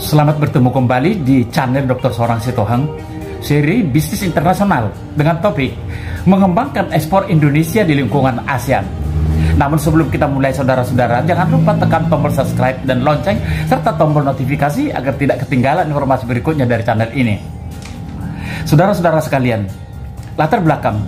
Selamat bertemu kembali di channel Dr. Sorang Sitohang, seri bisnis internasional dengan topik mengembangkan ekspor Indonesia di lingkungan ASEAN. Namun sebelum kita mulai, saudara-saudara, jangan lupa tekan tombol subscribe dan lonceng serta tombol notifikasi agar tidak ketinggalan informasi berikutnya dari channel ini. Saudara-saudara sekalian, latar belakang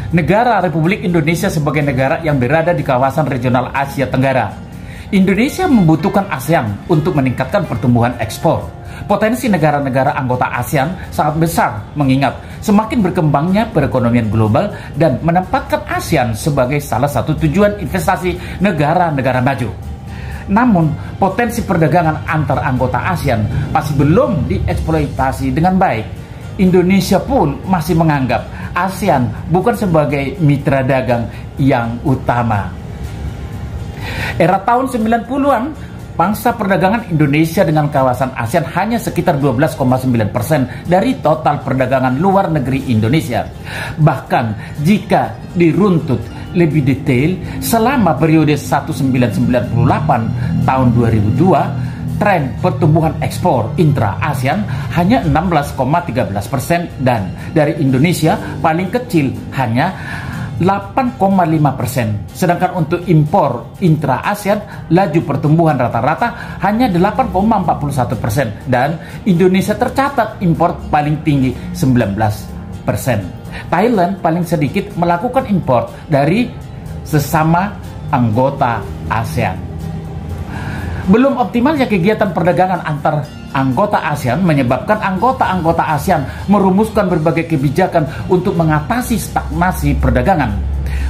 negara Republik Indonesia sebagai negara yang berada di kawasan regional Asia Tenggara. Indonesia membutuhkan ASEAN untuk meningkatkan pertumbuhan ekspor. Potensi negara-negara anggota ASEAN sangat besar mengingat semakin berkembangnya perekonomian global dan menempatkan ASEAN sebagai salah satu tujuan investasi negara-negara maju. Namun, potensi perdagangan antar anggota ASEAN masih belum dieksploitasi dengan baik. Indonesia pun masih menganggap ASEAN bukan sebagai mitra dagang yang utama. Era tahun 90-an, pangsa perdagangan Indonesia dengan kawasan ASEAN hanya sekitar 12,9% dari total perdagangan luar negeri Indonesia. Bahkan jika diruntut lebih detail, selama periode 1998 tahun 2002, tren pertumbuhan ekspor intra-ASEAN hanya 16,13% dan dari Indonesia paling kecil hanya 8,5%. Sedangkan untuk impor intra-ASEAN, laju pertumbuhan rata-rata hanya 8,41% dan Indonesia tercatat impor paling tinggi 19%. Thailand paling sedikit melakukan impor dari sesama anggota ASEAN. Belum optimalnya kegiatan perdagangan antar anggota ASEAN menyebabkan anggota-anggota ASEAN merumuskan berbagai kebijakan untuk mengatasi stagnasi perdagangan.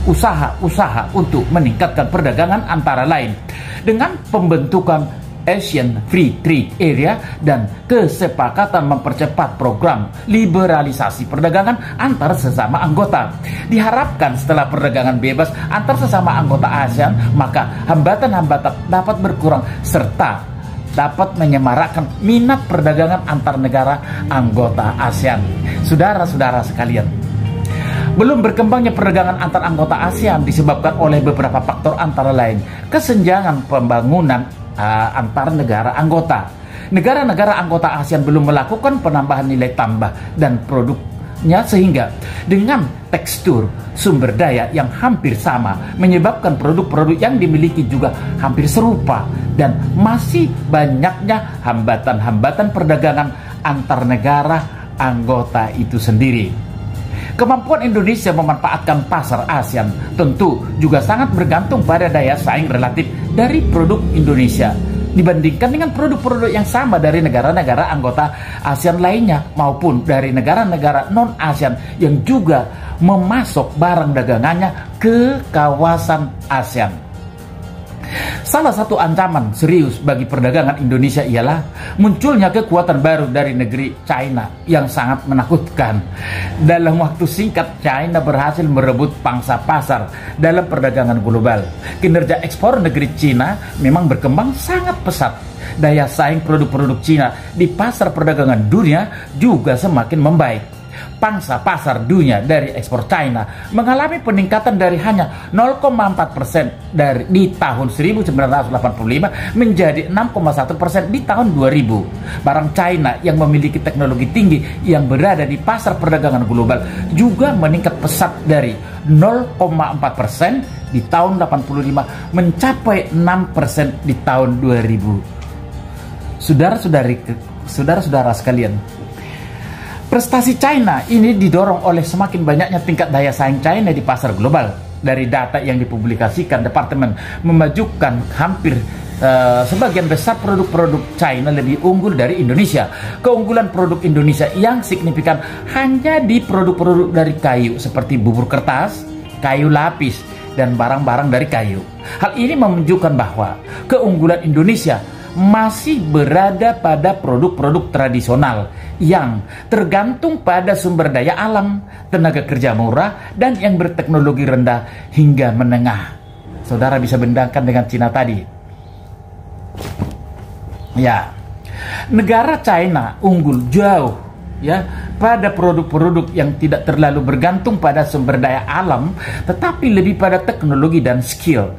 Usaha-usaha untuk meningkatkan perdagangan antara lain dengan pembentukan Asian Free Trade Area dan kesepakatan mempercepat program liberalisasi perdagangan antar sesama anggota. Diharapkan setelah perdagangan bebas antar sesama anggota ASEAN, maka hambatan-hambatan dapat berkurang serta dapat menyemarakkan minat perdagangan antar negara anggota ASEAN. Saudara-saudara sekalian, belum berkembangnya perdagangan antar anggota ASEAN disebabkan oleh beberapa faktor antara lain kesenjangan pembangunan antar negara anggota. Negara-negara anggota ASEAN belum melakukan penambahan nilai tambah dan produknya sehingga dengan tekstur sumber daya yang hampir sama menyebabkan produk-produk yang dimiliki juga hampir serupa dan masih banyaknya hambatan-hambatan perdagangan antar negara anggota itu sendiri. Kemampuan Indonesia memanfaatkan pasar ASEAN tentu juga sangat bergantung pada daya saing relatif dari produk Indonesia dibandingkan dengan produk-produk yang sama dari negara-negara anggota ASEAN lainnya maupun dari negara-negara non-ASEAN yang juga memasok barang dagangannya ke kawasan ASEAN. Salah satu ancaman serius bagi perdagangan Indonesia ialah munculnya kekuatan baru dari negeri China yang sangat menakutkan. Dalam waktu singkat, China berhasil merebut pangsa pasar dalam perdagangan global. Kinerja ekspor negeri China memang berkembang sangat pesat. Daya saing produk-produk China di pasar perdagangan dunia juga semakin membaik. Pangsa pasar dunia dari ekspor China mengalami peningkatan dari hanya 0,4% di tahun 1985 menjadi 6,1% di tahun 2000. Barang China yang memiliki teknologi tinggi yang berada di pasar perdagangan global juga meningkat pesat dari 0,4% di tahun 85 mencapai 6% di tahun 2000. Saudara-saudara sekalian, prestasi China ini didorong oleh semakin banyaknya tingkat daya saing China di pasar global. Dari data yang dipublikasikan, Departemen memajukan hampir sebagian besar produk-produk China lebih unggul dari Indonesia. Keunggulan produk Indonesia yang signifikan hanya di produk-produk dari kayu seperti bubur kertas, kayu lapis, dan barang-barang dari kayu. Hal ini menunjukkan bahwa keunggulan Indonesia masih berada pada produk-produk tradisional yang tergantung pada sumber daya alam, tenaga kerja murah, dan yang berteknologi rendah hingga menengah. Saudara bisa bandingkan dengan Cina tadi. Ya, negara China unggul jauh ya pada produk-produk yang tidak terlalu bergantung pada sumber daya alam, tetapi lebih pada teknologi dan skill.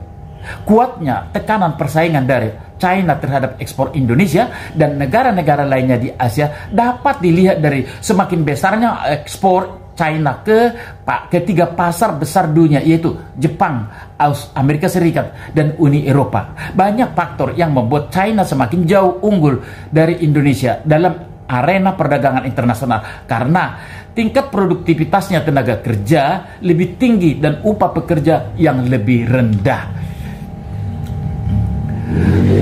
Kuatnya tekanan persaingan dari China terhadap ekspor Indonesia dan negara-negara lainnya di Asia dapat dilihat dari semakin besarnya ekspor China ke ketiga pasar besar dunia, yaitu Jepang, Amerika Serikat, dan Uni Eropa. Banyak faktor yang membuat China semakin jauh unggul dari Indonesia dalam arena perdagangan internasional, karena tingkat produktivitasnya tenaga kerja lebih tinggi dan upah pekerja yang lebih rendah.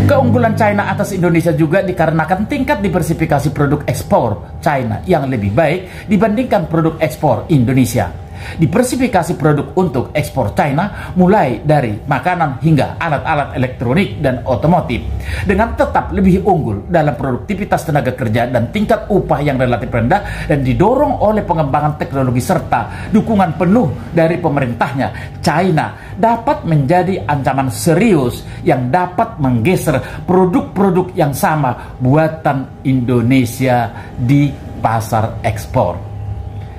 Keunggulan China atas Indonesia juga dikarenakan tingkat diversifikasi produk ekspor China yang lebih baik dibandingkan produk ekspor Indonesia. Diversifikasi produk untuk ekspor China mulai dari makanan hingga alat-alat elektronik dan otomotif, dengan tetap lebih unggul dalam produktivitas tenaga kerja dan tingkat upah yang relatif rendah, dan didorong oleh pengembangan teknologi serta dukungan penuh dari pemerintahnya. China dapat menjadi ancaman serius yang dapat menggeser produk-produk yang sama buatan Indonesia di pasar ekspor.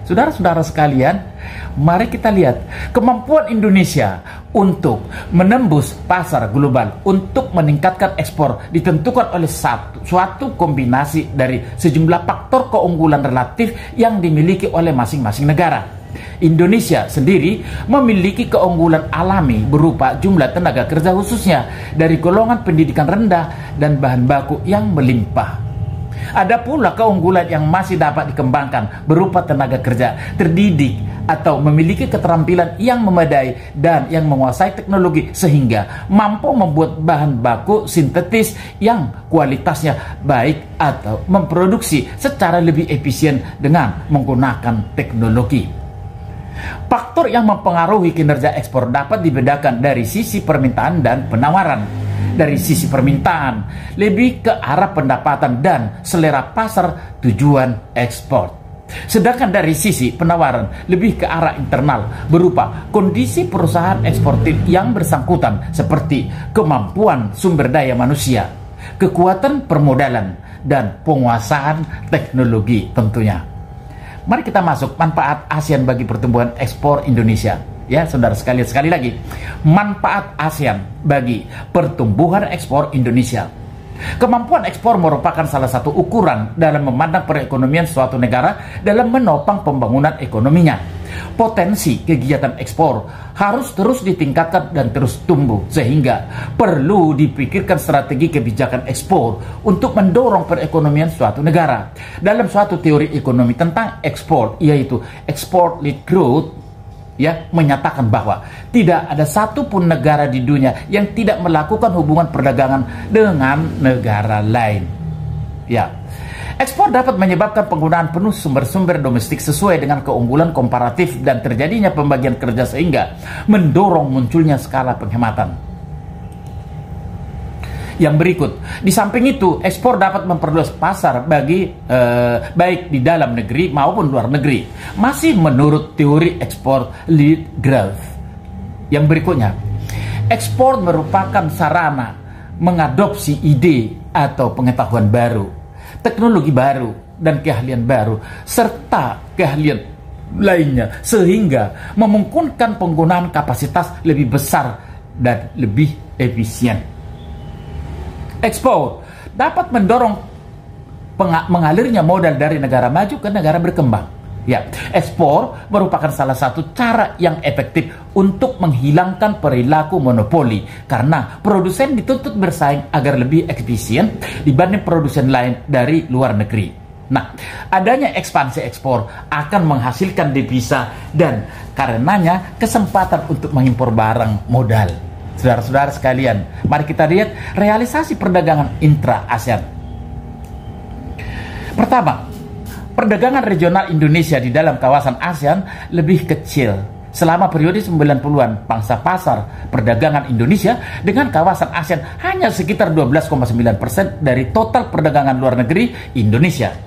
Saudara-saudara sekalian, mari kita lihat kemampuan Indonesia untuk menembus pasar global untuk meningkatkan ekspor ditentukan oleh suatu kombinasi dari sejumlah faktor keunggulan relatif yang dimiliki oleh masing-masing negara. Indonesia sendiri memiliki keunggulan alami berupa jumlah tenaga kerja khususnya dari golongan pendidikan rendah dan bahan baku yang melimpah. Ada pula keunggulan yang masih dapat dikembangkan berupa tenaga kerja terdidik atau memiliki keterampilan yang memadai dan yang menguasai teknologi sehingga mampu membuat bahan baku sintetis yang kualitasnya baik atau memproduksi secara lebih efisien dengan menggunakan teknologi. Faktor yang mempengaruhi kinerja ekspor dapat dibedakan dari sisi permintaan dan penawaran. Dari sisi permintaan, lebih ke arah pendapatan dan selera pasar tujuan ekspor. Sedangkan dari sisi penawaran, lebih ke arah internal, berupa kondisi perusahaan eksportir yang bersangkutan seperti kemampuan sumber daya manusia, kekuatan permodalan, dan penguasaan teknologi tentunya. Mari kita masuk manfaat ASEAN bagi pertumbuhan ekspor Indonesia. Ya, saudara sekalian, sekali lagi, manfaat ASEAN bagi pertumbuhan ekspor Indonesia. Kemampuan ekspor merupakan salah satu ukuran dalam memandang perekonomian suatu negara dalam menopang pembangunan ekonominya. Potensi kegiatan ekspor harus terus ditingkatkan dan terus tumbuh, sehingga perlu dipikirkan strategi kebijakan ekspor untuk mendorong perekonomian suatu negara. Dalam suatu teori ekonomi tentang ekspor, yaitu export-led growth, menyatakan bahwa tidak ada satupun negara di dunia yang tidak melakukan hubungan perdagangan dengan negara lain. Ekspor dapat menyebabkan penggunaan penuh sumber-sumber domestik sesuai dengan keunggulan komparatif dan terjadinya pembagian kerja sehingga mendorong munculnya skala penghematan. Yang berikut, di samping itu, ekspor dapat memperluas pasar bagi baik di dalam negeri maupun luar negeri. Masih menurut teori export-led growth. Yang berikutnya, ekspor merupakan sarana mengadopsi ide atau pengetahuan baru, teknologi baru, dan keahlian baru, serta keahlian lainnya, sehingga memungkinkan penggunaan kapasitas lebih besar dan lebih efisien. Ekspor dapat mendorong mengalirnya modal dari negara maju ke negara berkembang. Ekspor merupakan salah satu cara yang efektif untuk menghilangkan perilaku monopoli karena produsen dituntut bersaing agar lebih efisien dibanding produsen lain dari luar negeri. Adanya ekspansi ekspor akan menghasilkan devisa dan karenanya kesempatan untuk mengimpor barang modal. Saudara-saudara sekalian, mari kita lihat realisasi perdagangan intra-ASEAN. Pertama, perdagangan regional Indonesia di dalam kawasan ASEAN lebih kecil. Selama periode 90-an, pangsa pasar perdagangan Indonesia dengan kawasan ASEAN hanya sekitar 12,9% dari total perdagangan luar negeri Indonesia.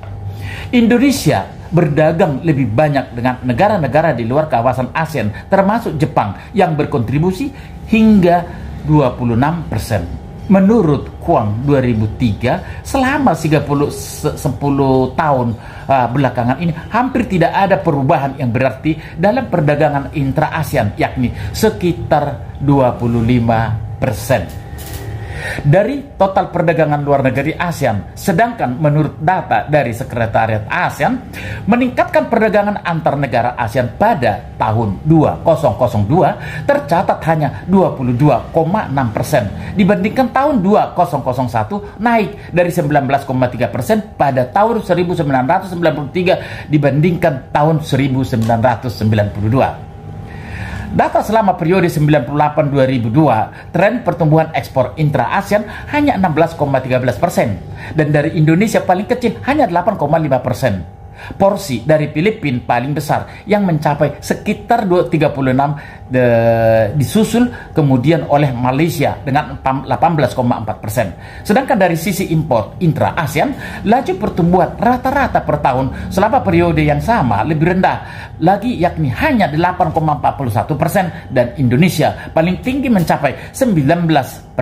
Indonesia berdagang lebih banyak dengan negara-negara di luar kawasan ASEAN, termasuk Jepang yang berkontribusi hingga 26%. Menurut Kuang 2003, selama 10 tahun belakangan ini hampir tidak ada perubahan yang berarti dalam perdagangan intra-ASEAN, yakni sekitar 25%. dari total perdagangan luar negeri ASEAN. Sedangkan menurut data dari Sekretariat ASEAN, meningkatkan perdagangan antar negara ASEAN pada tahun 2002 tercatat hanya 22,6% dibandingkan tahun 2001 naik dari 19,3% pada tahun 1993 dibandingkan tahun 1992. Data selama periode 98-2002, tren pertumbuhan ekspor intra-ASEAN hanya 16,13% dan dari Indonesia paling kecil hanya 8,5%. Porsi dari Filipina paling besar yang mencapai sekitar 36 disusul kemudian oleh Malaysia dengan 18,4%. Sedangkan dari sisi impor intra-ASEAN, laju pertumbuhan rata-rata per tahun selama periode yang sama lebih rendah lagi, yakni hanya 8,41%, dan Indonesia paling tinggi mencapai 19%.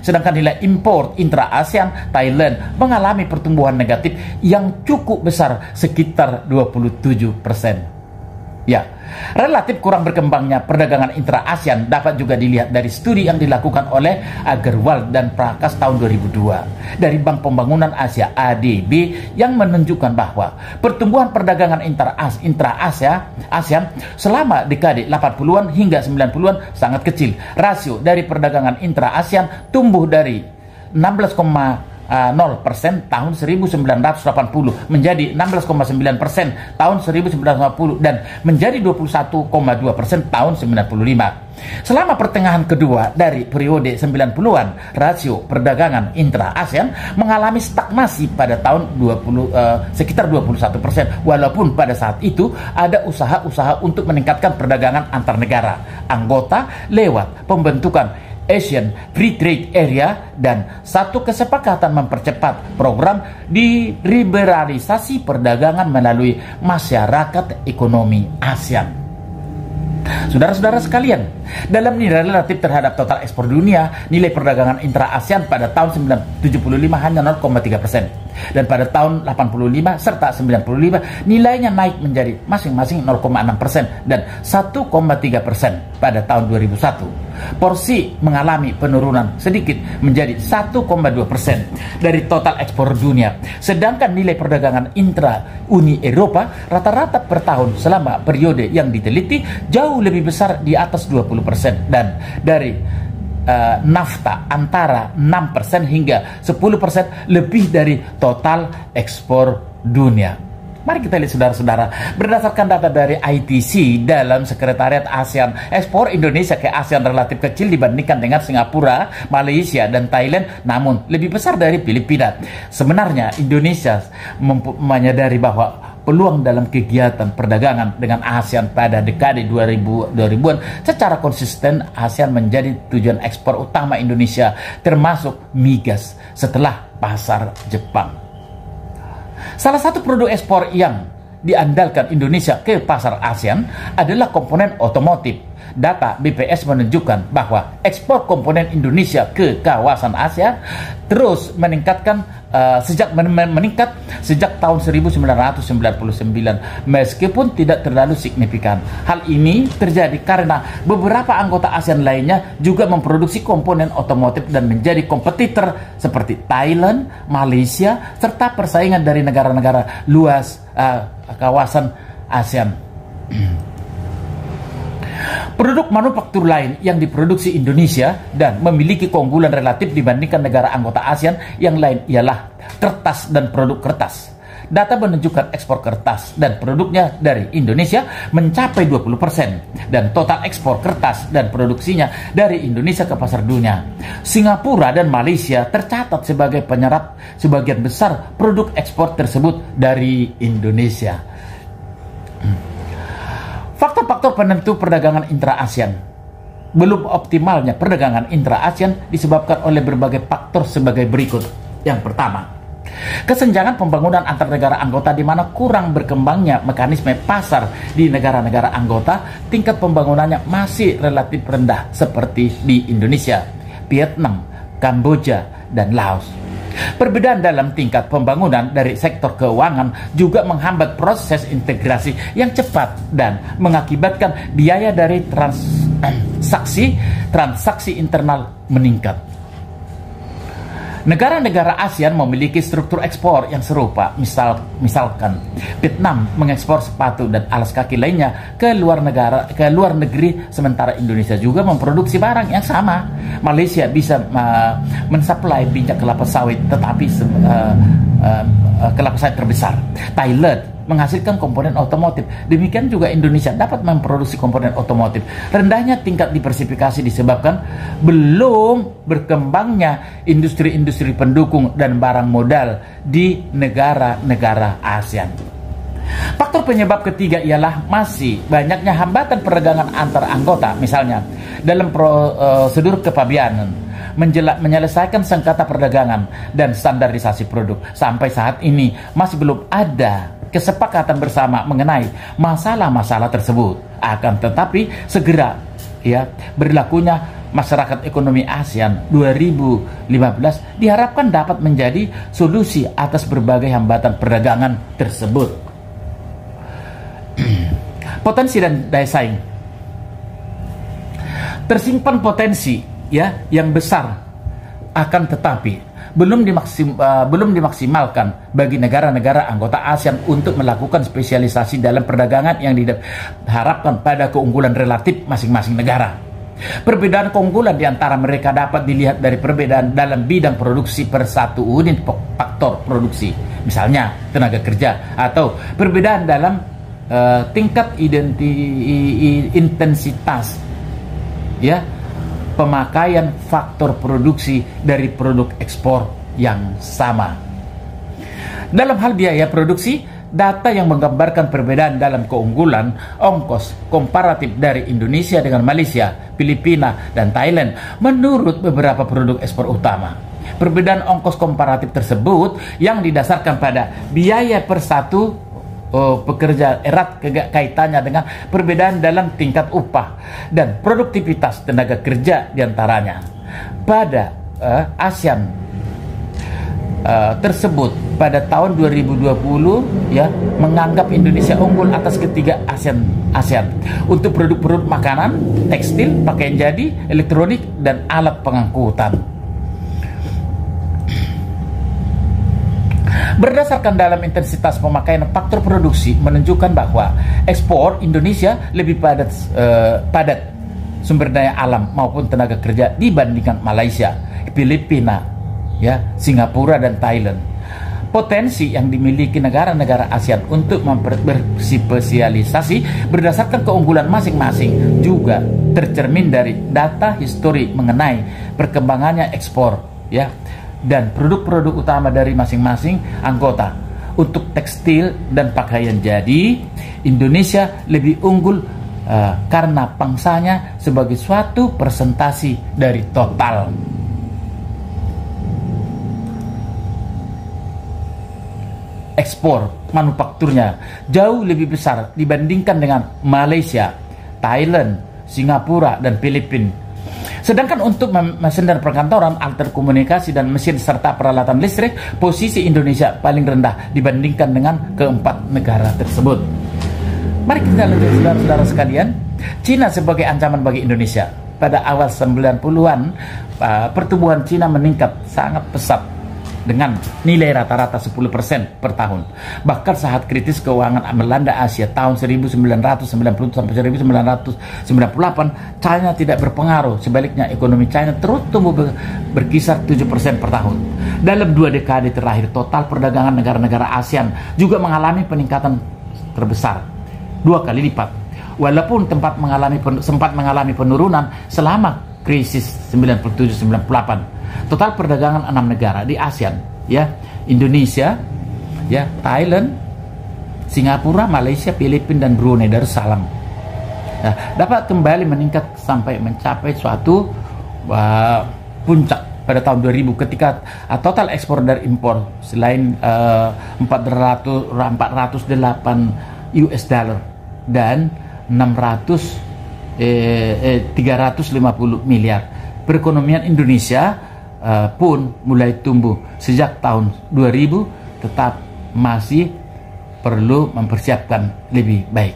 Sedangkan nilai impor intra-ASEAN, Thailand mengalami pertumbuhan negatif yang cukup besar sekitar 27%. Ya, relatif kurang berkembangnya perdagangan intra-ASEAN dapat juga dilihat dari studi yang dilakukan oleh Agarwal dan Prakas tahun 2002 dari Bank Pembangunan Asia ADB yang menunjukkan bahwa pertumbuhan perdagangan intra-ASEAN selama dekade 80-an hingga 90-an sangat kecil. Rasio dari perdagangan intra-ASEAN tumbuh dari 16,0% tahun 1980 menjadi 16,9% tahun 1990 dan menjadi 21,2% tahun 95. Selama pertengahan kedua dari periode 90-an, rasio perdagangan intra-ASEAN mengalami stagnasi pada tahun sekitar 21%, walaupun pada saat itu ada usaha-usaha untuk meningkatkan perdagangan antar negara anggota lewat pembentukan Asian Free Trade Area dan satu kesepakatan mempercepat program di liberalisasi perdagangan melalui Masyarakat Ekonomi ASEAN. Saudara-saudara sekalian, dalam nilai relatif terhadap total ekspor dunia, nilai perdagangan intra-ASEAN pada tahun 1975 hanya 0,3%. Dan pada tahun 85 serta 95 nilainya naik menjadi masing-masing 0,6% dan 1,3% pada tahun 2001. Porsi mengalami penurunan sedikit menjadi 1,2% dari total ekspor dunia. Sedangkan nilai perdagangan intra Uni Eropa rata-rata per tahun selama periode yang diteliti jauh lebih besar di atas 20%, dan dari NAFTA antara 6% hingga 10% lebih dari total ekspor dunia. Mari kita lihat saudara-saudara, berdasarkan data dari ITC dalam Sekretariat ASEAN, ekspor Indonesia ke ASEAN relatif kecil dibandingkan dengan Singapura, Malaysia, dan Thailand, namun lebih besar dari Filipina. Sebenarnya Indonesia menyadari bahwa peluang dalam kegiatan perdagangan dengan ASEAN pada dekade 2000-an secara konsisten ASEAN menjadi tujuan ekspor utama Indonesia, termasuk migas setelah pasar Jepang. Salah satu produk ekspor yang diandalkan Indonesia ke pasar ASEAN adalah komponen otomotif. Data BPS menunjukkan bahwa ekspor komponen Indonesia ke kawasan ASEAN terus meningkat sejak tahun 1999 meskipun tidak terlalu signifikan. Hal ini terjadi karena beberapa anggota ASEAN lainnya juga memproduksi komponen otomotif dan menjadi kompetitor seperti Thailand, Malaysia, serta persaingan dari negara-negara luas kawasan ASEAN. Produk manufaktur lain yang diproduksi Indonesia dan memiliki keunggulan relatif dibandingkan negara anggota ASEAN yang lain ialah kertas dan produk kertas. Data menunjukkan ekspor kertas dan produknya dari Indonesia mencapai 20% dan total ekspor kertas dan produksinya dari Indonesia ke pasar dunia. Singapura dan Malaysia tercatat sebagai penyerap sebagian besar produk ekspor tersebut dari Indonesia. Faktor-faktor penentu perdagangan intra-ASEAN. Belum optimalnya perdagangan intra-ASEAN disebabkan oleh berbagai faktor sebagai berikut. Yang pertama, kesenjangan pembangunan antar negara anggota di mana kurang berkembangnya mekanisme pasar di negara-negara anggota, tingkat pembangunannya masih relatif rendah seperti di Indonesia, Vietnam, Kamboja, dan Laos. Perbedaan dalam tingkat pembangunan dari sektor keuangan juga menghambat proses integrasi yang cepat dan mengakibatkan biaya dari transaksi internal meningkat. Negara-negara ASEAN memiliki struktur ekspor yang serupa. Misalkan Vietnam mengekspor sepatu dan alas kaki lainnya ke luar negeri, sementara Indonesia juga memproduksi barang yang sama. Malaysia bisa mensuplai minyak kelapa sawit, tetapi kelapa sawit terbesar. Thailand menghasilkan komponen otomotif. Demikian juga Indonesia dapat memproduksi komponen otomotif. Rendahnya tingkat diversifikasi disebabkan belum berkembangnya industri-industri pendukung dan barang modal di negara-negara ASEAN. Faktor penyebab ketiga ialah masih banyaknya hambatan perdagangan antar anggota. Misalnya, dalam prosedur kepabeanan, menyelesaikan sengketa perdagangan dan standarisasi produk. Sampai saat ini masih belum ada kesepakatan bersama mengenai masalah-masalah tersebut. Akan tetapi segera berlakunya Masyarakat Ekonomi ASEAN 2015 diharapkan dapat menjadi solusi atas berbagai hambatan perdagangan tersebut. Potensi dan daya saing. Tersimpan potensi yang besar, akan tetapi belum dimaksimalkan bagi negara-negara anggota ASEAN untuk melakukan spesialisasi dalam perdagangan yang diharapkan pada keunggulan relatif masing-masing negara. Perbedaan keunggulan di antara mereka dapat dilihat dari perbedaan dalam bidang produksi per satu unit faktor produksi, misalnya tenaga kerja, atau perbedaan dalam tingkat intensitas pemakaian faktor produksi dari produk ekspor yang sama. Dalam hal biaya produksi, data yang menggambarkan perbedaan dalam keunggulan ongkos komparatif dari Indonesia dengan Malaysia, Filipina, dan Thailand menurut beberapa produk ekspor utama. Perbedaan ongkos komparatif tersebut yang didasarkan pada biaya per satu pekerja erat kaitannya dengan perbedaan dalam tingkat upah dan produktivitas tenaga kerja diantaranya. Pada ASEAN tersebut pada tahun 2020 menganggap Indonesia unggul atas ketiga ASEAN untuk produk-produk makanan, tekstil, pakaian jadi, elektronik, dan alat pengangkutan. Berdasarkan dalam intensitas pemakaian faktor produksi menunjukkan bahwa ekspor Indonesia lebih padat sumber daya alam maupun tenaga kerja dibandingkan Malaysia, Filipina, Singapura, dan Thailand. Potensi yang dimiliki negara-negara ASEAN untuk berspesialisasi berdasarkan keunggulan masing-masing juga tercermin dari data histori mengenai perkembangannya ekspor dan produk-produk utama dari masing-masing anggota. Untuk tekstil dan pakaian jadi, Indonesia lebih unggul karena pangsanya sebagai suatu persentasi dari total. Ekspor manufakturnya jauh lebih besar dibandingkan dengan Malaysia, Thailand, Singapura, dan Filipina. Sedangkan untuk mesin dan perkantoran, alat komunikasi dan mesin serta peralatan listrik, posisi Indonesia paling rendah dibandingkan dengan keempat negara tersebut. Mari kita lihat, saudara-saudara sekalian, Cina sebagai ancaman bagi Indonesia. Pada awal 90-an, pertumbuhan Cina meningkat sangat pesat dengan nilai rata-rata 10% per tahun. Bahkan saat kritis keuangan melanda Asia tahun 1990 sampai 1998, China tidak berpengaruh. Sebaliknya, ekonomi China terus tumbuh berkisar 7% per tahun. Dalam 2 dekade terakhir, total perdagangan negara-negara ASEAN juga mengalami peningkatan terbesar, 2 kali lipat. Walaupun sempat mengalami penurunan selama krisis 97-98. Total perdagangan 6 negara di ASEAN, Indonesia, Thailand, Singapura, Malaysia, Filipina, dan Brunei Darussalam, dapat kembali meningkat sampai mencapai suatu puncak pada tahun 2000 ketika total ekspor dari impor selain 408 US dollar dan 350 miliar. Perekonomian Indonesia pun mulai tumbuh sejak tahun 2000, tetap masih perlu mempersiapkan lebih baik.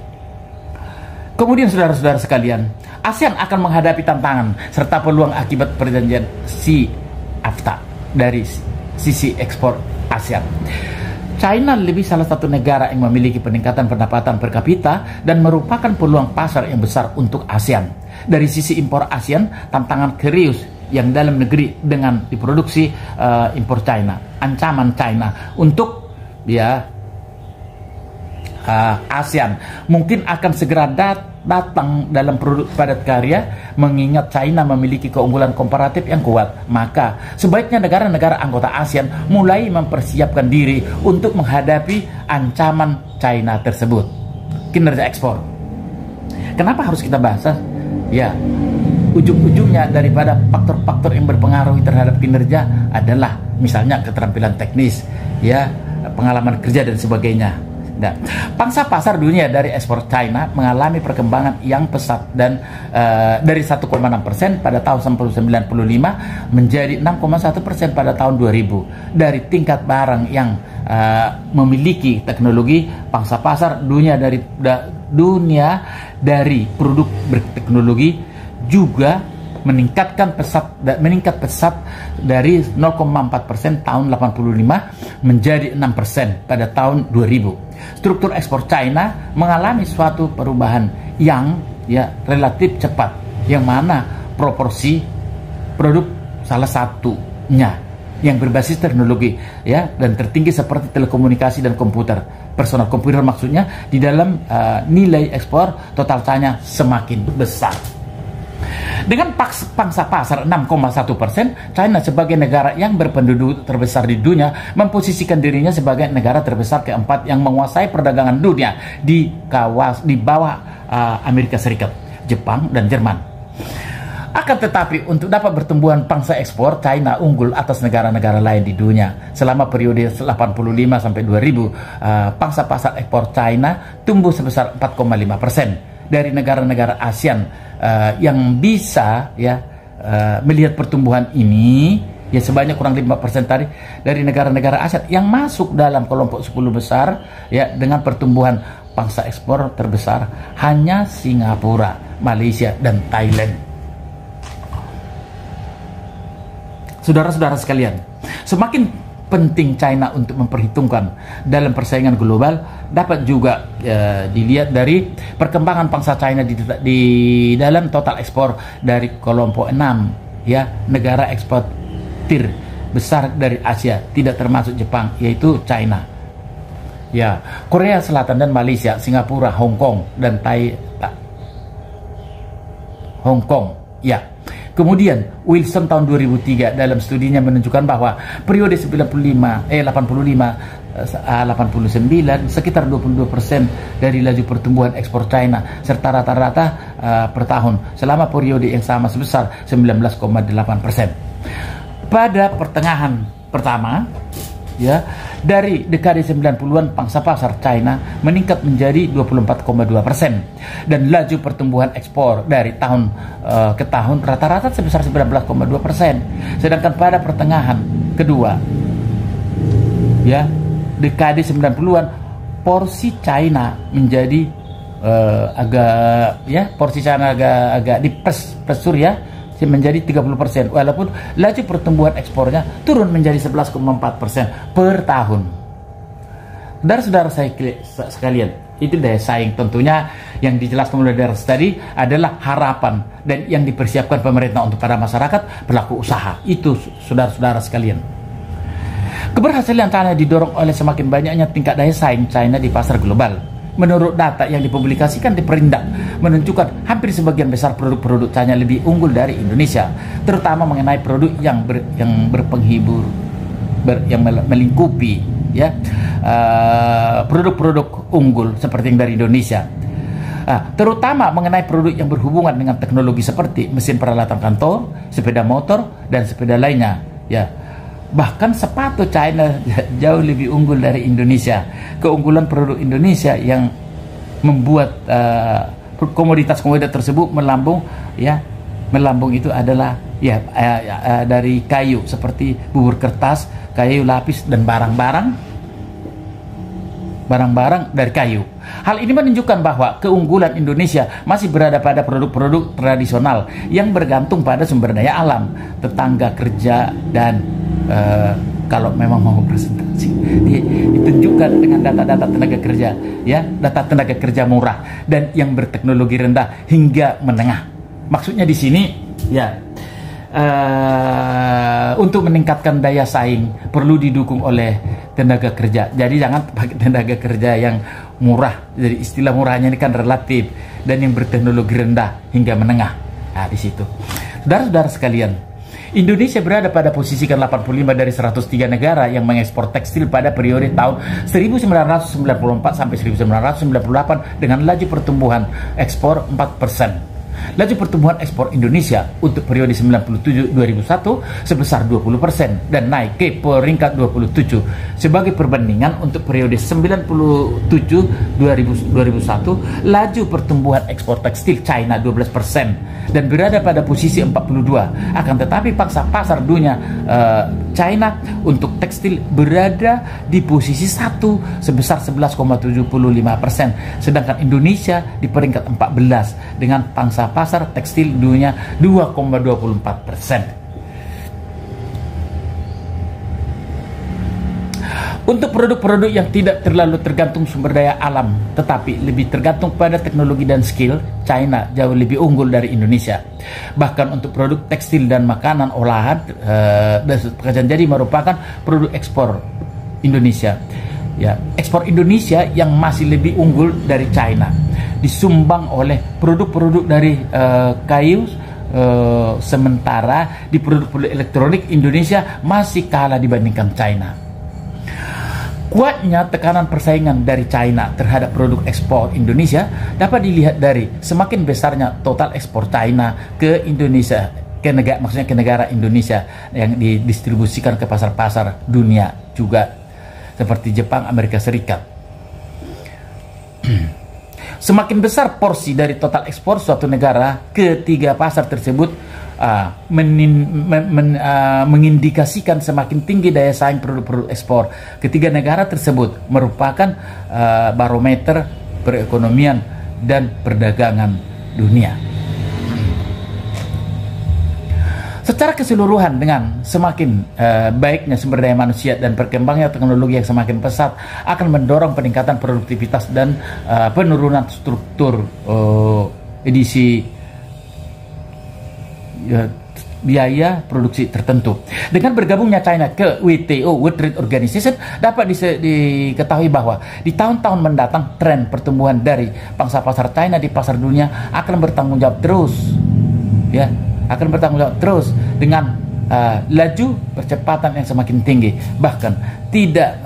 Kemudian saudara-saudara sekalian, ASEAN akan menghadapi tantangan serta peluang akibat perjanjian CAFTA dari sisi ekspor ASEAN. China lebih salah satu negara yang memiliki peningkatan pendapatan per kapita dan merupakan peluang pasar yang besar untuk ASEAN. Dari sisi impor ASEAN, tantangan serius yang dalam negeri dengan diproduksi impor China. Ancaman China untuk ASEAN mungkin akan segera datang dalam produk padat karya, mengingat China memiliki keunggulan komparatif yang kuat. Maka sebaiknya negara-negara anggota ASEAN mulai mempersiapkan diri untuk menghadapi ancaman China tersebut. Kinerja ekspor. Kenapa harus kita bahas? Ya, ujung-ujungnya daripada faktor-faktor yang berpengaruh terhadap kinerja adalah misalnya keterampilan teknis, ya, pengalaman kerja dan sebagainya. Nah, pangsa pasar dunia dari ekspor China mengalami perkembangan yang pesat dan dari 1,6% pada tahun 1995 menjadi 6,1% pada tahun 2000. Dari tingkat barang yang memiliki teknologi, pangsa pasar dunia dari produk berteknologi juga meningkat pesat dari 0,4% tahun 85 menjadi 6% pada tahun 2000. Struktur ekspor China mengalami suatu perubahan yang relatif cepat, yang mana proporsi produk salah satunya yang berbasis teknologi dan tertinggi seperti telekomunikasi dan komputer, personal komputer maksudnya, di dalam nilai ekspor total China semakin besar. Dengan pangsa pasar 6,1%, China sebagai negara yang berpenduduk terbesar di dunia memposisikan dirinya sebagai negara terbesar keempat yang menguasai perdagangan dunia di bawah Amerika Serikat, Jepang, dan Jerman. Akan tetapi, untuk dapat pertumbuhan pangsa ekspor, China unggul atas negara-negara lain di dunia. Selama periode 85 sampai 2000, pangsa pasar ekspor China tumbuh sebesar 4,5%. Dari negara-negara ASEAN yang bisa melihat pertumbuhan ini sebanyak kurang 5% tadi dari negara-negara ASEAN yang masuk dalam kelompok 10 besar dengan pertumbuhan pangsa ekspor terbesar hanya Singapura, Malaysia, dan Thailand. Saudara-saudara sekalian, semakin penting China untuk memperhitungkan dalam persaingan global dapat juga dilihat dari perkembangan pangsa China di dalam total ekspor dari kelompok 6 negara eksportir besar dari Asia, tidak termasuk Jepang, yaitu China, Korea Selatan dan Malaysia, Singapura, Hong Kong, dan Hong Kong. Kemudian Wilson tahun 2003 dalam studinya menunjukkan bahwa periode 89 sekitar 22% dari laju pertumbuhan ekspor China serta rata-rata per tahun selama periode yang sama sebesar 19,8%. Pada pertengahan pertama dari dekade 90-an, pangsa pasar China meningkat menjadi 24,2% dan laju pertumbuhan ekspor dari tahun ke tahun rata-rata sebesar 19,2%. Sedangkan pada pertengahan kedua dekade 90-an, porsi China menjadi agak dipresur menjadi 30%, walaupun laju pertumbuhan ekspornya turun menjadi 11,4% per tahun. Saudara-saudara saya sekalian, itu daya saing tentunya yang dijelaskan oleh Dara tadi adalah harapan dan yang dipersiapkan pemerintah untuk para masyarakat pelaku usaha. Itu saudara-saudara sekalian. Keberhasilan China didorong oleh semakin banyaknya tingkat daya saing China di pasar global. Menurut data yang dipublikasikan di Perindak menunjukkan hampir sebagian besar produk-produk China lebih unggul dari Indonesia, terutama mengenai produk yang berpenghibur, yang melingkupi produk-produk unggul seperti yang dari Indonesia. Terutama mengenai produk yang berhubungan dengan teknologi seperti mesin peralatan kantor, sepeda motor, dan sepeda lainnya. Bahkan sepatu China jauh lebih unggul dari Indonesia. Keunggulan produk Indonesia yang membuat komoditas-komoditas tersebut melambung itu adalah dari kayu seperti bubur kertas, kayu lapis, dan barang-barang dari kayu. Hal ini menunjukkan bahwa keunggulan Indonesia masih berada pada produk-produk tradisional yang bergantung pada sumber daya alam, tenaga kerja, dan kalau memang mau presentasi ditunjukkan dengan data-data tenaga kerja, ya, data tenaga kerja murah dan yang berteknologi rendah hingga menengah. Maksudnya di sini ya, untuk meningkatkan daya saing perlu didukung oleh tenaga kerja. Jadi jangan pakai tenaga kerja yang murah. Jadi istilah murahnya ini kan relatif, dan yang berteknologi rendah hingga menengah. Nah, di situ. Saudara-saudara sekalian, Indonesia berada pada posisi ke-85 dari 103 negara yang mengekspor tekstil pada periode tahun 1994 sampai 1998 dengan laju pertumbuhan ekspor 4%. Laju pertumbuhan ekspor Indonesia untuk periode 97-2001 sebesar 20% dan naik ke peringkat 27. Sebagai perbandingan untuk periode 97-2001, laju pertumbuhan ekspor tekstil China 12% dan berada pada posisi 42. Akan tetapi pangsa pasar dunia China untuk tekstil berada di posisi 1 sebesar 11,75%, sedangkan Indonesia di peringkat 14 dengan pangsa pasar tekstil dunia 2,24%. Untuk produk-produk yang tidak terlalu tergantung sumber daya alam, tetapi lebih tergantung pada teknologi dan skill, China jauh lebih unggul dari Indonesia. Bahkan untuk produk tekstil dan makanan olahan, pekerjaan jadi merupakan produk ekspor Indonesia. Ya, ekspor Indonesia yang masih lebih unggul dari China, disumbang oleh produk-produk dari kayu, sementara di produk-produk elektronik Indonesia masih kalah dibandingkan China. Kuatnya tekanan persaingan dari China terhadap produk ekspor Indonesia dapat dilihat dari semakin besarnya total ekspor China ke Indonesia, maksudnya ke negara Indonesia yang didistribusikan ke pasar-pasar dunia juga seperti Jepang, Amerika Serikat. Semakin besar porsi dari total ekspor suatu negara ke tiga pasar tersebut mengindikasikan semakin tinggi daya saing produk-produk ekspor. Ketiga negara tersebut merupakan barometer perekonomian dan perdagangan dunia. Secara keseluruhan, dengan semakin baiknya sumber daya manusia dan berkembangnya teknologi yang semakin pesat akan mendorong peningkatan produktivitas dan penurunan struktur biaya produksi tertentu. Dengan bergabungnya China ke WTO, World Trade Organization, dapat diketahui bahwa di tahun-tahun mendatang tren pertumbuhan dari pangsa pasar China di pasar dunia akan bertanggung jawab terus, ya, akan bertanggung jawab terus dengan laju percepatan yang semakin tinggi, bahkan tidak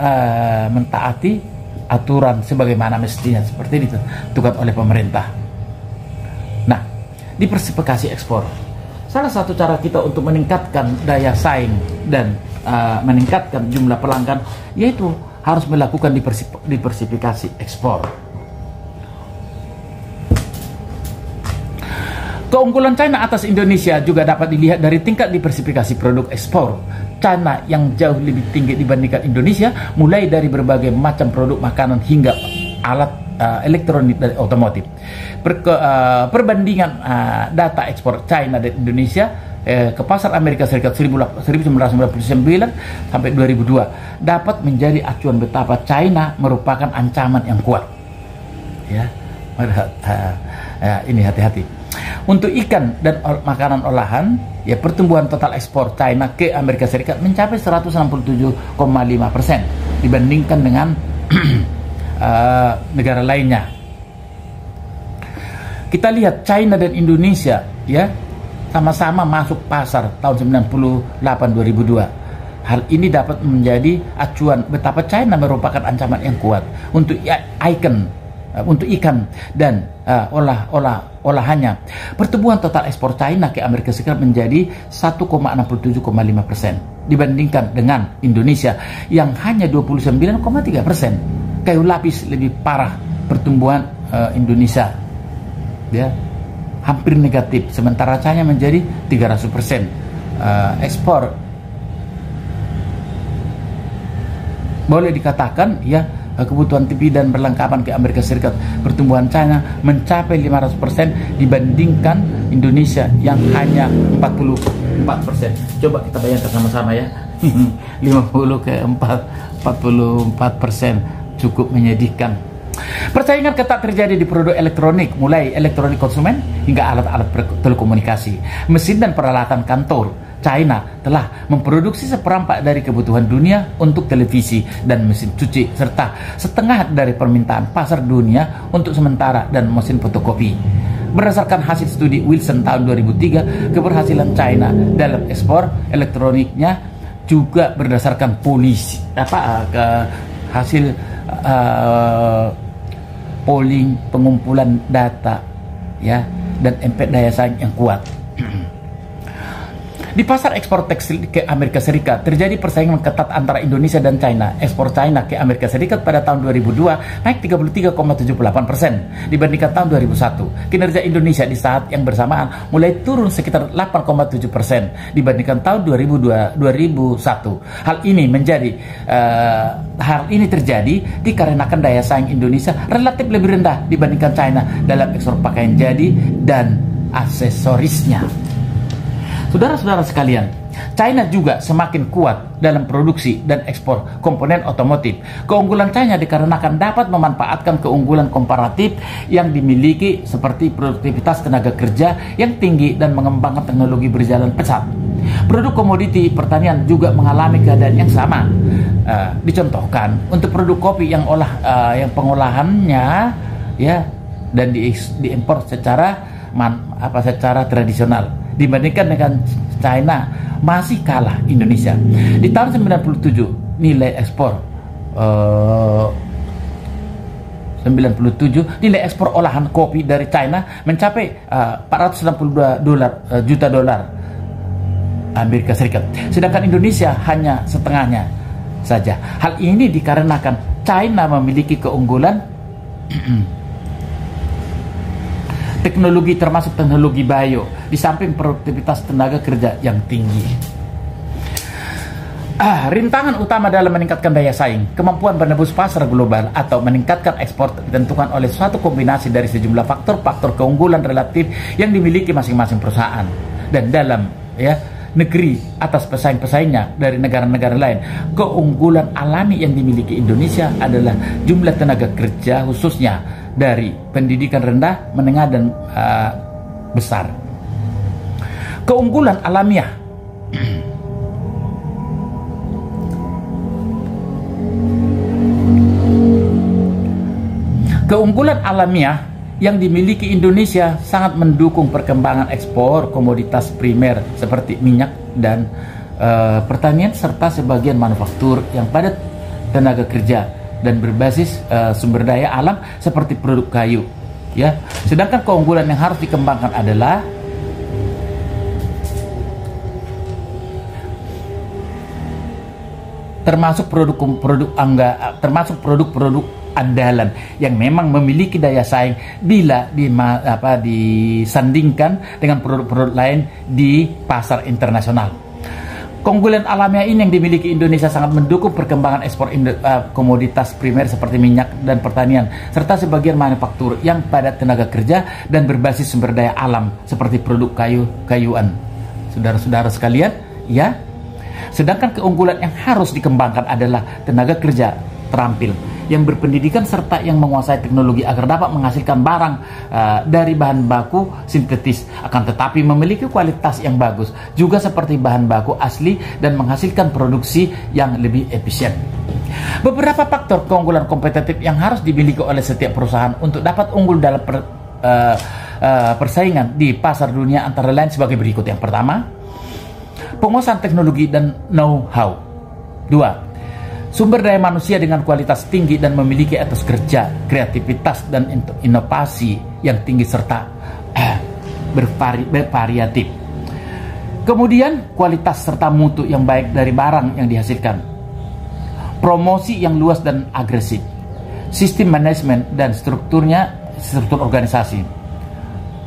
mentaati aturan sebagaimana mestinya seperti ditentukan oleh pemerintah. Nah, diversifikasi ekspor. Salah satu cara kita untuk meningkatkan daya saing dan meningkatkan jumlah pelanggan yaitu harus melakukan diversifikasi ekspor. Keunggulan China atas Indonesia juga dapat dilihat dari tingkat diversifikasi produk ekspor China yang jauh lebih tinggi dibandingkan Indonesia, mulai dari berbagai macam produk makanan hingga alat elektronik dan otomotif. Perbandingan data ekspor China dan Indonesia ke pasar Amerika Serikat 1999 sampai 2002 dapat menjadi acuan betapa China merupakan ancaman yang kuat. Ya, ini hati-hati. Untuk ikan dan makanan olahan, ya, pertumbuhan total ekspor China ke Amerika Serikat mencapai 167,5% dibandingkan dengan negara lainnya. Kita lihat China dan Indonesia, ya, sama-sama masuk pasar tahun 98-2002. Hal ini dapat menjadi acuan betapa China merupakan ancaman yang kuat untuk ikan dan olahannya. Pertumbuhan total ekspor China ke Amerika Serikat menjadi 1,67,5% dibandingkan dengan Indonesia yang hanya 29,3%. Kayu lapis lebih parah pertumbuhan Indonesia, ya, hampir negatif, sementara China menjadi 300%. Ekspor boleh dikatakan, ya, kebutuhan TV dan perlengkapan ke Amerika Serikat, pertumbuhan China mencapai 500% dibandingkan Indonesia yang hanya 44%. Coba kita bayangkan sama-sama, ya. 50 ke 44% cukup menyedihkan. Persaingan ketat terjadi di produk elektronik, mulai elektronik konsumen hingga alat-alat telekomunikasi, mesin dan peralatan kantor. China telah memproduksi seperempat dari kebutuhan dunia untuk televisi dan mesin cuci, serta setengah dari permintaan pasar dunia untuk sementara dan mesin fotokopi. Berdasarkan hasil studi Wilson tahun 2003, keberhasilan China dalam ekspor elektroniknya juga berdasarkan hasil polling, pengumpulan data, ya, dan daya saing yang kuat. Di pasar ekspor tekstil ke Amerika Serikat, terjadi persaingan ketat antara Indonesia dan China. Ekspor China ke Amerika Serikat pada tahun 2002 naik 33,78% dibandingkan tahun 2001. Kinerja Indonesia di saat yang bersamaan mulai turun sekitar 8,7% dibandingkan tahun 2001. Hal ini terjadi dikarenakan daya saing Indonesia relatif lebih rendah dibandingkan China dalam ekspor pakaian jadi dan aksesorisnya. Saudara-saudara sekalian, China juga semakin kuat dalam produksi dan ekspor komponen otomotif. Keunggulan China dikarenakan dapat memanfaatkan keunggulan komparatif yang dimiliki seperti produktivitas tenaga kerja yang tinggi dan mengembangkan teknologi berjalan pesat. Produk komoditi pertanian juga mengalami keadaan yang sama. Dicontohkan untuk produk kopi yang pengolahannya ya dan diimpor secara tradisional. Dibandingkan dengan China masih kalah Indonesia. Di tahun 97 nilai ekspor olahan kopi dari China mencapai 462 juta dolar Amerika Serikat. Sedangkan Indonesia hanya setengahnya saja. Hal ini dikarenakan China memiliki keunggulan teknologi termasuk teknologi bio di samping produktivitas tenaga kerja yang tinggi. Rintangan utama dalam meningkatkan daya saing, kemampuan menembus pasar global atau meningkatkan ekspor ditentukan oleh suatu kombinasi dari sejumlah faktor-faktor keunggulan relatif yang dimiliki masing-masing perusahaan dan dalam negeri atas pesaing-pesaingnya dari negara-negara lain. Keunggulan alami yang dimiliki Indonesia adalah jumlah tenaga kerja khususnya dari pendidikan rendah, menengah, dan besar. Keunggulan alamiah yang dimiliki Indonesia sangat mendukung perkembangan ekspor komoditas primer seperti minyak dan pertanian serta sebagian manufaktur yang padat tenaga kerja dan berbasis sumber daya alam seperti produk kayu, ya. Sedangkan keunggulan yang harus dikembangkan adalah termasuk produk-produk andalan yang memang memiliki daya saing bila disandingkan dengan produk-produk lain di pasar internasional. Keunggulan alamiah ini yang dimiliki Indonesia sangat mendukung perkembangan ekspor komoditas primer seperti minyak dan pertanian, serta sebagian manufaktur yang padat tenaga kerja dan berbasis sumber daya alam seperti produk kayuan. Saudara-saudara sekalian, ya. Sedangkan keunggulan yang harus dikembangkan adalah tenaga kerja terampil yang berpendidikan serta yang menguasai teknologi agar dapat menghasilkan barang dari bahan baku sintetis akan tetapi memiliki kualitas yang bagus juga seperti bahan baku asli dan menghasilkan produksi yang lebih efisien. Beberapa faktor keunggulan kompetitif yang harus dimiliki oleh setiap perusahaan untuk dapat unggul dalam persaingan di pasar dunia antara lain sebagai berikut. Yang pertama, penguasaan teknologi dan know-how. 2. Sumber daya manusia dengan kualitas tinggi dan memiliki etos kerja, kreativitas, dan inovasi yang tinggi serta bervariatif. Kemudian, kualitas serta mutu yang baik dari barang yang dihasilkan. Promosi yang luas dan agresif. Sistem manajemen dan struktur organisasi.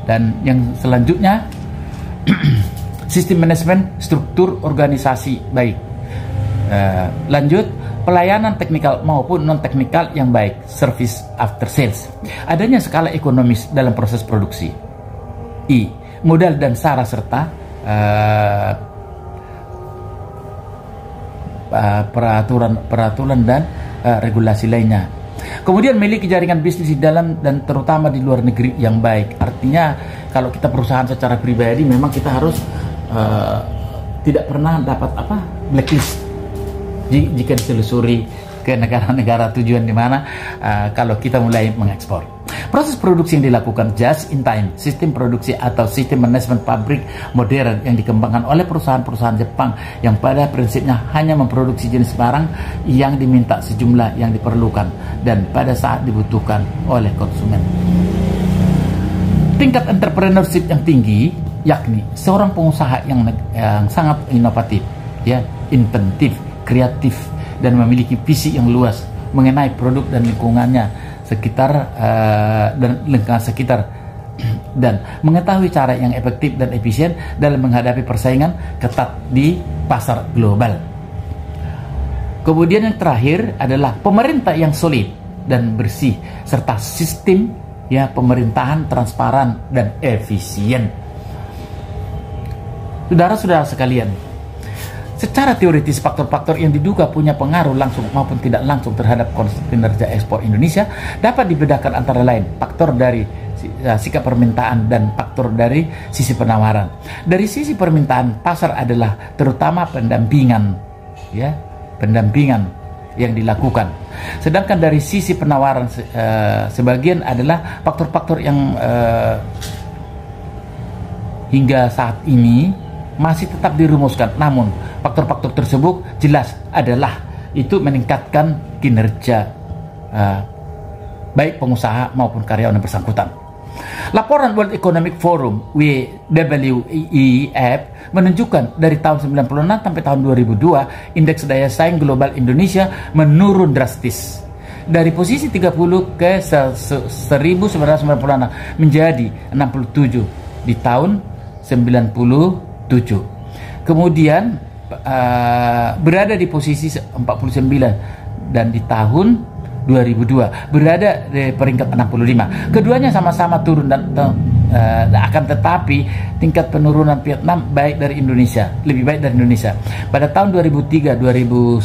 Dan yang selanjutnya, sistem manajemen struktur organisasi baik. Lanjut, pelayanan teknikal maupun non-teknikal yang baik, service after sales. Adanya skala ekonomis dalam proses produksi. I. Modal dan sara serta peraturan dan regulasi lainnya. Kemudian memiliki jaringan bisnis di dalam dan terutama di luar negeri yang baik. Artinya kalau kita perusahaan secara pribadi memang kita harus tidak pernah dapat blacklist jika ditelusuri ke negara-negara tujuan di mana kalau kita mulai mengekspor. Proses produksi yang dilakukan just in time, sistem produksi atau sistem manajemen pabrik modern yang dikembangkan oleh perusahaan-perusahaan Jepang yang pada prinsipnya hanya memproduksi jenis barang yang diminta sejumlah yang diperlukan dan pada saat dibutuhkan oleh konsumen. Tingkat entrepreneurship yang tinggi, yakni seorang pengusaha yang sangat inovatif, inventif, kreatif, dan memiliki visi yang luas mengenai produk dan lingkungannya sekitar dan mengetahui cara yang efektif dan efisien dalam menghadapi persaingan ketat di pasar global. Kemudian yang terakhir adalah pemerintah yang solid dan bersih serta sistem pemerintahan transparan dan efisien. Saudara-saudara sekalian, secara teoritis faktor-faktor yang diduga punya pengaruh langsung maupun tidak langsung terhadap kinerja ekspor Indonesia dapat dibedakan antara lain faktor dari sikap permintaan dan faktor dari sisi penawaran. Dari sisi permintaan, pasar adalah terutama pendampingan yang dilakukan. Sedangkan dari sisi penawaran sebagian adalah faktor-faktor yang hingga saat ini masih tetap dirumuskan, namun faktor-faktor tersebut jelas adalah itu meningkatkan kinerja baik pengusaha maupun karyawan yang bersangkutan. Laporan World Economic Forum WEF menunjukkan dari tahun 96 sampai tahun 2002 indeks daya saing global Indonesia menurun drastis dari posisi 30 ke 1996 menjadi 67 di tahun 97. Kemudian berada di posisi 49 dan di tahun 2002 berada di peringkat 65. Keduanya sama-sama turun dan akan tetapi tingkat penurunan Vietnam lebih baik dari Indonesia. Pada tahun 2003-2009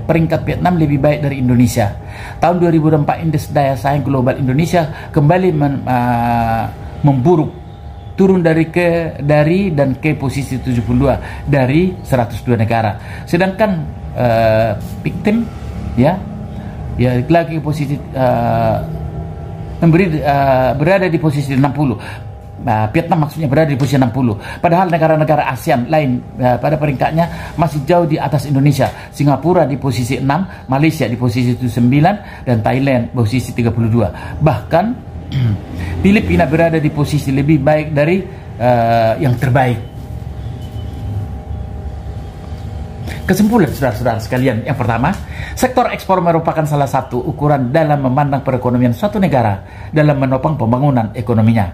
peringkat Vietnam lebih baik dari Indonesia. Tahun 2004 indeks daya saing global Indonesia kembali memburuk, turun dari posisi 72 dari 102 negara. Sedangkan victim lagi posisi berada di posisi 60. Vietnam maksudnya berada di posisi 60. Padahal negara-negara ASEAN lain pada peringkatnya masih jauh di atas Indonesia. Singapura di posisi 6, Malaysia di posisi 79 dan Thailand posisi 32. Bahkan Filipina berada di posisi lebih baik dari yang terbaik. Kesimpulan saudara-saudara sekalian, yang pertama, sektor ekspor merupakan salah satu ukuran dalam memandang perekonomian suatu negara dalam menopang pembangunan ekonominya.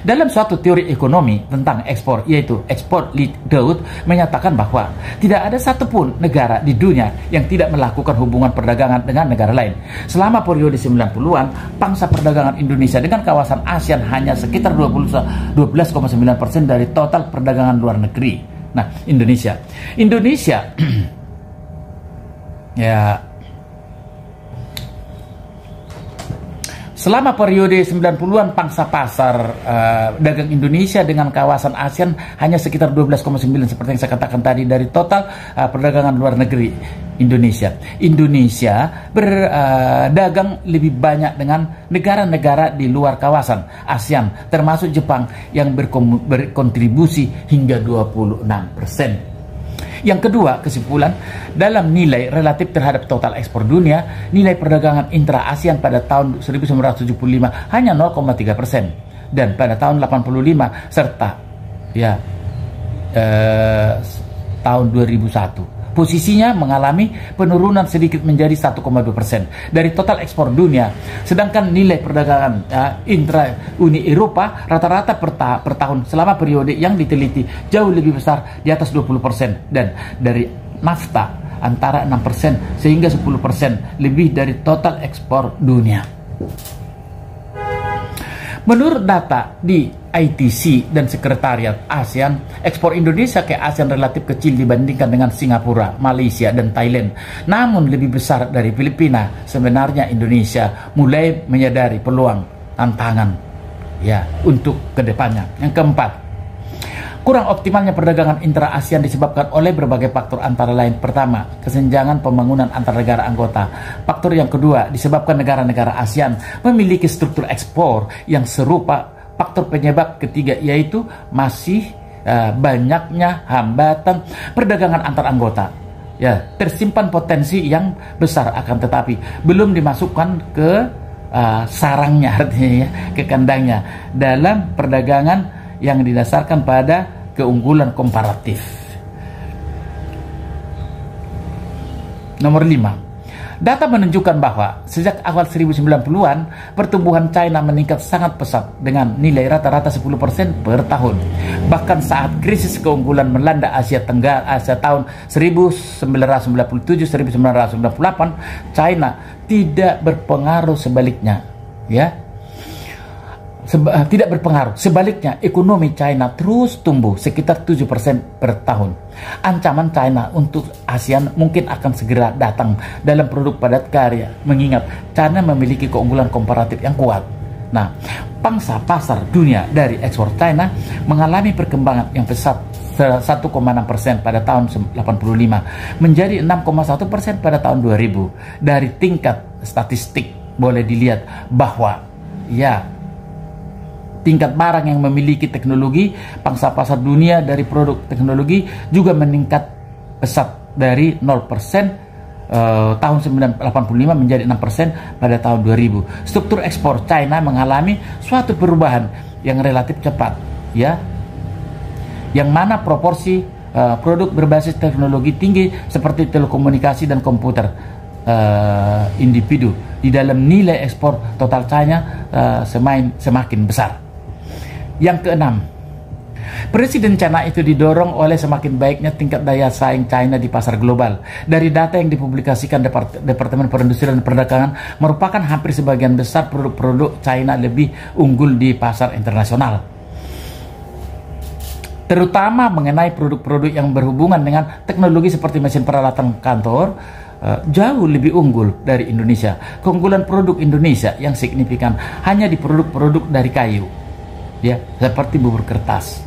Dalam suatu teori ekonomi tentang ekspor, yaitu Export Lead Growth, menyatakan bahwa tidak ada satupun negara di dunia yang tidak melakukan hubungan perdagangan dengan negara lain. Selama periode 90-an, pangsa perdagangan Indonesia dengan kawasan ASEAN hanya sekitar 12,9% dari total perdagangan luar negeri. Nah, Indonesia selama periode 90-an pangsa pasar dagang Indonesia dengan kawasan ASEAN hanya sekitar 12,9 seperti yang saya katakan tadi dari total perdagangan luar negeri Indonesia. Indonesia berdagang lebih banyak dengan negara-negara di luar kawasan ASEAN termasuk Jepang yang berkontribusi hingga 26%. Yang kedua, kesimpulan, dalam nilai relatif terhadap total ekspor dunia, nilai perdagangan intra-ASEAN pada tahun 1975 hanya 0,3% dan pada tahun 85 serta tahun 2001 posisinya mengalami penurunan sedikit menjadi 1,2% dari total ekspor dunia. Sedangkan nilai perdagangan intra Uni Eropa rata-rata per tahun selama periode yang diteliti jauh lebih besar di atas 20% dan dari NAFTA antara 6% sehingga 10% lebih dari total ekspor dunia. Menurut data di ITC dan Sekretariat ASEAN, ekspor Indonesia ke ASEAN relatif kecil dibandingkan dengan Singapura, Malaysia, dan Thailand. Namun lebih besar dari Filipina. Sebenarnya Indonesia mulai menyadari peluang tantangan ya untuk kedepannya. Yang keempat, kurang optimalnya perdagangan intra-ASEAN disebabkan oleh berbagai faktor antara lain. Pertama, kesenjangan pembangunan antar negara anggota. Faktor yang kedua, disebabkan negara-negara ASEAN memiliki struktur ekspor yang serupa. Faktor penyebab ketiga yaitu masih banyaknya hambatan perdagangan antar anggota. Ya, tersimpan potensi yang besar akan tetapi belum dimasukkan ke sarangnya, artinya ya, ke kandangnya dalam perdagangan yang didasarkan pada keunggulan komparatif. Nomor 5. Data menunjukkan bahwa sejak awal 1990-an pertumbuhan China meningkat sangat pesat dengan nilai rata-rata 10% per tahun. Bahkan saat krisis keunggulan melanda Asia Tenggara tahun 1997-1998, China tidak berpengaruh sebaliknya, ya. Tidak berpengaruh. Sebaliknya, ekonomi China terus tumbuh sekitar 7% per tahun. Ancaman China untuk ASEAN mungkin akan segera datang dalam produk padat karya, mengingat China memiliki keunggulan komparatif yang kuat. Nah, pangsa pasar dunia dari ekspor China mengalami perkembangan yang pesat 1,6% pada tahun 85 menjadi 6,1% pada tahun 2000. Dari tingkat statistik boleh dilihat bahwa ya, tingkat barang yang memiliki teknologi, pangsa pasar dunia dari produk teknologi juga meningkat pesat dari 0% tahun 1985 menjadi 6% pada tahun 2000. Struktur ekspor China mengalami suatu perubahan yang relatif cepat, ya, yang mana proporsi produk berbasis teknologi tinggi seperti telekomunikasi dan komputer individu di dalam nilai ekspor total China semakin besar. Yang keenam, Presiden China itu didorong oleh semakin baiknya tingkat daya saing China di pasar global. Dari data yang dipublikasikan Departemen Perindustrian dan Perdagangan, merupakan hampir sebagian besar produk-produk China lebih unggul di pasar internasional. Terutama mengenai produk-produk yang berhubungan dengan teknologi seperti mesin peralatan kantor, jauh lebih unggul dari Indonesia. Keunggulan produk Indonesia yang signifikan hanya di produk-produk dari kayu, ya, seperti bubur kertas,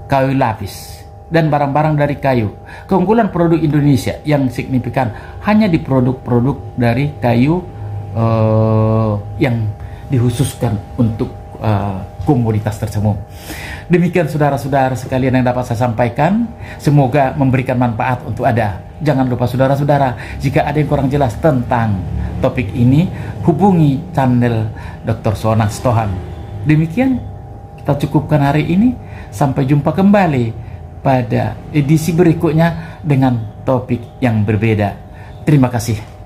kayu lapis, dan barang-barang dari kayu. Keunggulan produk Indonesia yang signifikan hanya di produk-produk dari kayu yang dikhususkan untuk komoditas tersebut. Demikian saudara-saudara sekalian yang dapat saya sampaikan. Semoga memberikan manfaat untuk Anda. Jangan lupa saudara-saudara, jika ada yang kurang jelas tentang topik ini, hubungi channel Dr. Sonat Sitohang. Demikian kita cukupkan hari ini. Sampai jumpa kembali pada edisi berikutnya dengan topik yang berbeda. Terima kasih.